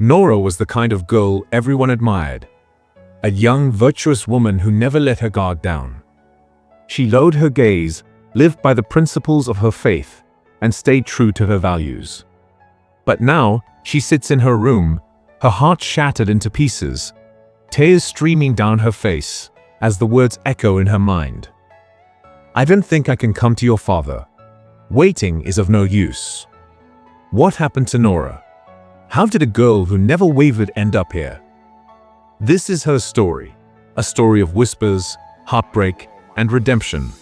Nora was the kind of girl everyone admired, a young, virtuous woman who never let her guard down. She lowered her gaze, lived by the principles of her faith, and stayed true to her values. But now, she sits in her room, her heart shattered into pieces, tears streaming down her face as the words echo in her mind. "I don't think I can come to your father. Waiting is of no use." What happened to Nora? How did a girl who never wavered end up here? This is her story, a story of whispers, heartbreak, and redemption.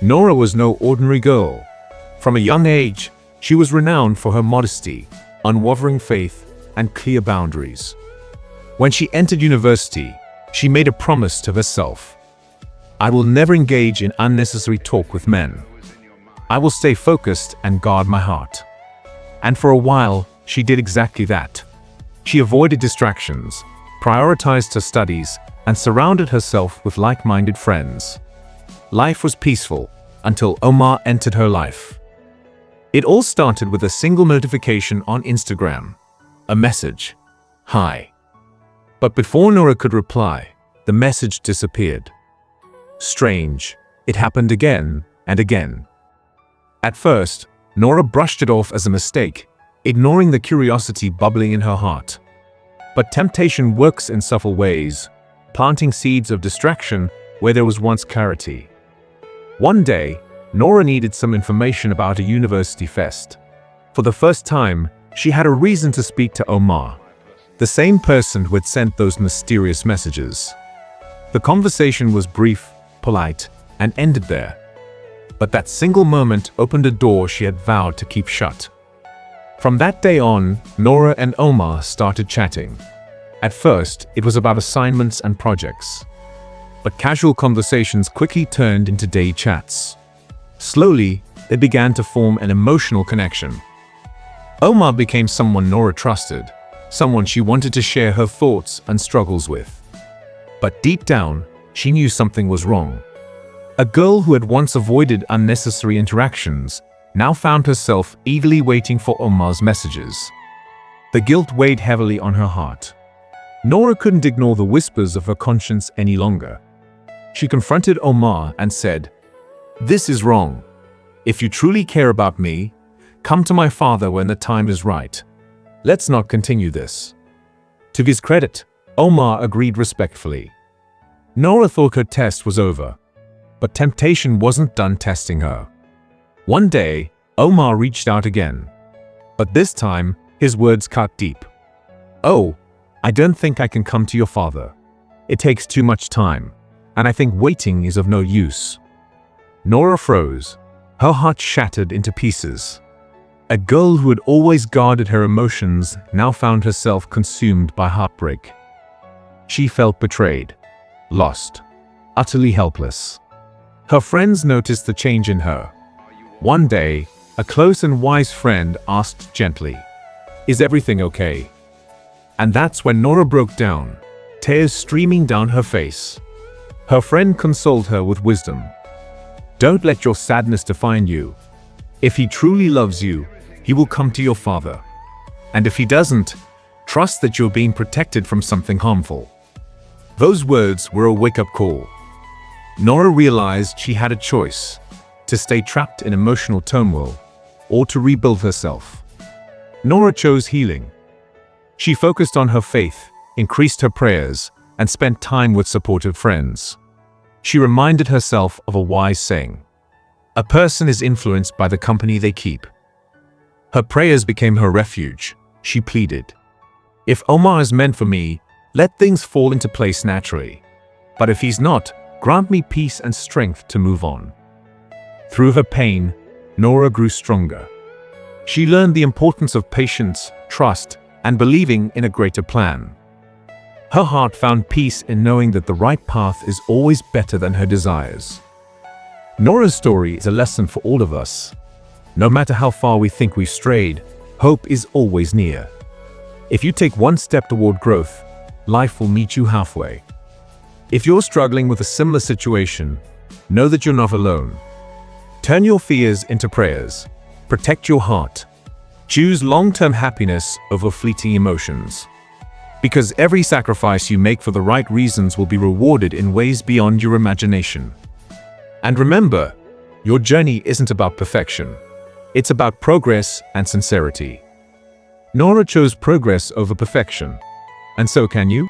Nora was no ordinary girl. From a young age, she was renowned for her modesty, unwavering faith, and clear boundaries. When she entered university, she made a promise to herself. "I will never engage in unnecessary talk with men. I will stay focused and guard my heart." And for a while, she did exactly that. She avoided distractions, prioritized her studies, and surrounded herself with like-minded friends. Life was peaceful until Omar entered her life. It all started with a single notification on Instagram. A message. "Hi." But before Nora could reply, the message disappeared. Strange, it happened again and again. At first, Nora brushed it off as a mistake, ignoring the curiosity bubbling in her heart. But temptation works in subtle ways, planting seeds of distraction where there was once clarity. One day, Nora needed some information about a university fest. For the first time, she had a reason to speak to Omar, the same person who had sent those mysterious messages. The conversation was brief, polite, and ended there. But that single moment opened a door she had vowed to keep shut. From that day on, Nora and Omar started chatting. At first, it was about assignments and projects. But casual conversations quickly turned into day chats. Slowly, they began to form an emotional connection. Omar became someone Nora trusted, someone she wanted to share her thoughts and struggles with. But deep down, she knew something was wrong. A girl who had once avoided unnecessary interactions now found herself eagerly waiting for Omar's messages. The guilt weighed heavily on her heart. Nora couldn't ignore the whispers of her conscience any longer. She confronted Omar and said, "This is wrong. If you truly care about me, come to my father when the time is right. Let's not continue this." To his credit, Omar agreed respectfully. Nora thought her test was over, but temptation wasn't done testing her. One day, Omar reached out again. But this time, his words cut deep. "Oh, I don't think I can come to your father. It takes too much time, and I think waiting is of no use." Nora froze, her heart shattered into pieces. A girl who had always guarded her emotions now found herself consumed by heartbreak. She felt betrayed, lost, utterly helpless. Her friends noticed the change in her. One day, a close and wise friend asked gently, "Is everything okay?" And that's when Nora broke down, tears streaming down her face. Her friend consoled her with wisdom. "Don't let your sadness define you. If he truly loves you, he will come to your father. And if he doesn't, trust that you're being protected from something harmful." Those words were a wake-up call. Nora realized she had a choice: to stay trapped in emotional turmoil or to rebuild herself. Nora chose healing. She focused on her faith, increased her prayers, and spent time with supportive friends. She reminded herself of a wise saying: "A person is influenced by the company they keep." Her prayers became her refuge. She pleaded, "If Omar is meant for me, let things fall into place naturally. But if he's not, grant me peace and strength to move on." Through her pain, Nora grew stronger. She learned the importance of patience, trust, and believing in a greater plan. Her heart found peace in knowing that the right path is always better than her desires. Nora's story is a lesson for all of us. No matter how far we think we've strayed, hope is always near. If you take one step toward growth, life will meet you halfway. If you're struggling with a similar situation, know that you're not alone. Turn your fears into prayers. Protect your heart. Choose long-term happiness over fleeting emotions. Because every sacrifice you make for the right reasons will be rewarded in ways beyond your imagination. And remember, your journey isn't about perfection. It's about progress and sincerity. Nora chose progress over perfection. And so can you?